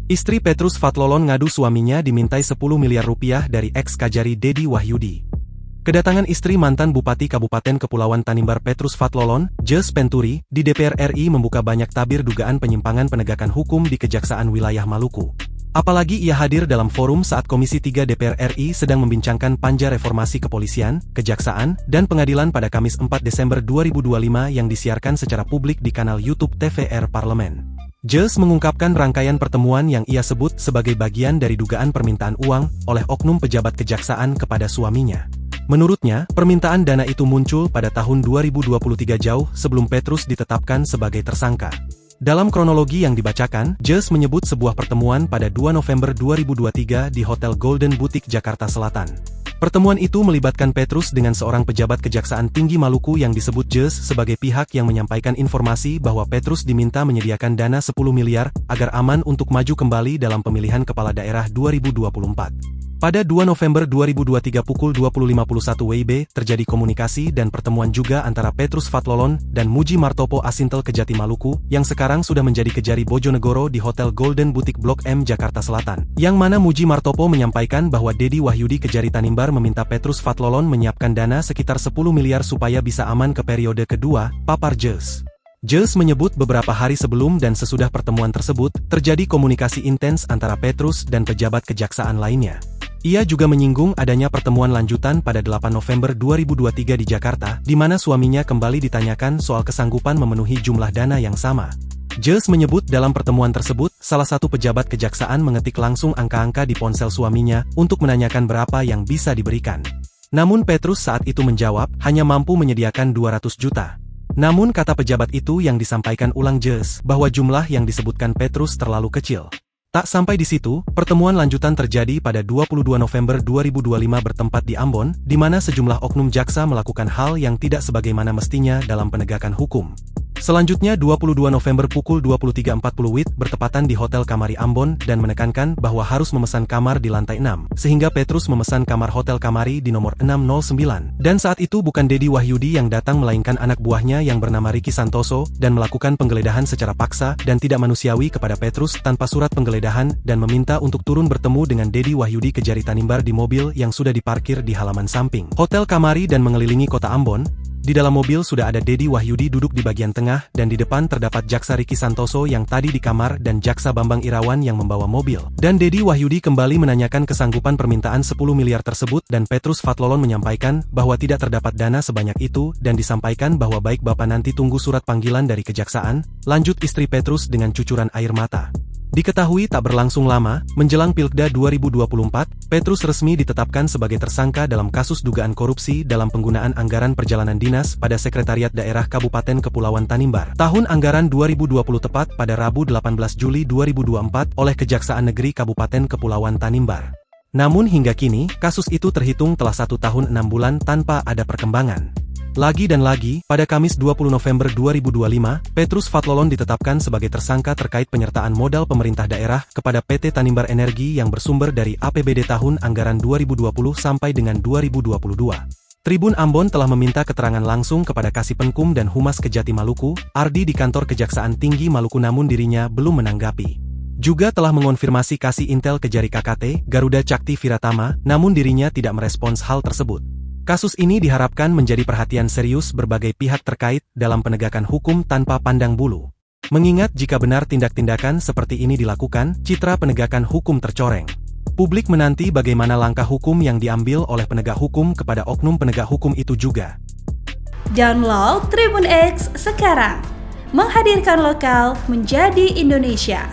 Istri Petrus Fathlolon ngadu suaminya dimintai 10 miliar rupiah dari ex-Kajari Dedi Wahyudi. Kedatangan istri mantan Bupati Kabupaten Kepulauan Tanimbar Petrus Fathlolon, Jes Penturi, di DPR RI membuka banyak tabir dugaan penyimpangan penegakan hukum di Kejaksaan Wilayah Maluku. Apalagi ia hadir dalam forum saat Komisi 3 DPR RI sedang membincangkan panja reformasi kepolisian, kejaksaan, dan pengadilan pada Kamis 4 Desember 2025 yang disiarkan secara publik di kanal YouTube TVR Parlemen. Jes mengungkapkan rangkaian pertemuan yang ia sebut sebagai bagian dari dugaan permintaan uang oleh oknum pejabat kejaksaan kepada suaminya. Menurutnya, permintaan dana itu muncul pada tahun 2023 jauh sebelum Petrus ditetapkan sebagai tersangka. Dalam kronologi yang dibacakan, Jes menyebut sebuah pertemuan pada 2 November 2023 di Hotel Golden Boutique Jakarta Selatan. Pertemuan itu melibatkan Petrus dengan seorang pejabat Kejaksaan Tinggi Maluku yang disebut Jes sebagai pihak yang menyampaikan informasi bahwa Petrus diminta menyediakan dana 10 miliar agar aman untuk maju kembali dalam pemilihan kepala daerah 2024. Pada 2 November 2023 pukul 20.51 WIB, terjadi komunikasi dan pertemuan juga antara Petrus Fathlolon dan Muji Martopo Asintel Kejati Maluku, yang sekarang sudah menjadi Kejari Bojonegoro di Hotel Golden Boutique Blok M Jakarta Selatan. Yang mana Muji Martopo menyampaikan bahwa Dedi Wahyudi Kejari Tanimbar meminta Petrus Fathlolon menyiapkan dana sekitar 10 miliar supaya bisa aman ke periode kedua, papar Jes. Jes menyebut beberapa hari sebelum dan sesudah pertemuan tersebut, terjadi komunikasi intens antara Petrus dan pejabat kejaksaan lainnya. Ia juga menyinggung adanya pertemuan lanjutan pada 8 November 2023 di Jakarta, di mana suaminya kembali ditanyakan soal kesanggupan memenuhi jumlah dana yang sama. Jes menyebut dalam pertemuan tersebut, salah satu pejabat kejaksaan mengetik langsung angka-angka di ponsel suaminya untuk menanyakan berapa yang bisa diberikan. Namun Petrus saat itu menjawab, hanya mampu menyediakan 200 juta. Namun kata pejabat itu yang disampaikan ulang Jes, bahwa jumlah yang disebutkan Petrus terlalu kecil. Tak sampai di situ, pertemuan lanjutan terjadi pada 22 November 2025 bertempat di Ambon, di mana sejumlah oknum jaksa melakukan hal yang tidak sebagaimana mestinya dalam penegakan hukum. Selanjutnya 22 November pukul 23.40 WIB bertepatan di Hotel Kamari Ambon dan menekankan bahwa harus memesan kamar di lantai 6, sehingga Petrus memesan kamar Hotel Kamari di nomor 609. Dan saat itu bukan Dedi Wahyudi yang datang melainkan anak buahnya yang bernama Ricky Santoso, dan melakukan penggeledahan secara paksa dan tidak manusiawi kepada Petrus tanpa surat penggeledahan dan meminta untuk turun bertemu dengan Dedi Wahyudi Kejari Tanimbar di mobil yang sudah diparkir di halaman samping Hotel Kamari dan mengelilingi kota Ambon. Di dalam mobil sudah ada Dedi Wahyudi duduk di bagian tengah dan di depan terdapat Jaksa Ricky Santoso yang tadi di kamar dan Jaksa Bambang Irawan yang membawa mobil. Dan Dedi Wahyudi kembali menanyakan kesanggupan permintaan 10 miliar tersebut dan Petrus Fathlolon menyampaikan bahwa tidak terdapat dana sebanyak itu dan disampaikan bahwa baik Bapak nanti tunggu surat panggilan dari kejaksaan, lanjut istri Petrus dengan cucuran air mata. Diketahui tak berlangsung lama, menjelang Pilkada 2024, Petrus resmi ditetapkan sebagai tersangka dalam kasus dugaan korupsi dalam penggunaan anggaran perjalanan dinas pada Sekretariat Daerah Kabupaten Kepulauan Tanimbar. Tahun anggaran 2020 tepat pada Rabu 18 Juli 2024 oleh Kejaksaan Negeri Kabupaten Kepulauan Tanimbar. Namun hingga kini, kasus itu terhitung telah 1 tahun 6 bulan tanpa ada perkembangan. Lagi dan lagi, pada Kamis 20 November 2025, Petrus Fathlolon ditetapkan sebagai tersangka terkait penyertaan modal pemerintah daerah kepada PT Tanimbar Energi yang bersumber dari APBD tahun anggaran 2020 sampai dengan 2022. Tribun Ambon telah meminta keterangan langsung kepada Kasipenkum dan Humas Kejati Maluku, Ardi di kantor Kejaksaan Tinggi Maluku namun dirinya belum menanggapi. Juga telah mengonfirmasi Kasih Intel Kejari KKT, Garuda Cakti Viratama, namun dirinya tidak merespons hal tersebut. Kasus ini diharapkan menjadi perhatian serius berbagai pihak terkait dalam penegakan hukum tanpa pandang bulu. Mengingat jika benar tindak-tindakan seperti ini dilakukan, citra penegakan hukum tercoreng. Publik menanti bagaimana langkah hukum yang diambil oleh penegak hukum kepada oknum penegak hukum itu juga. Download Tribun X sekarang, menghadirkan lokal menjadi Indonesia.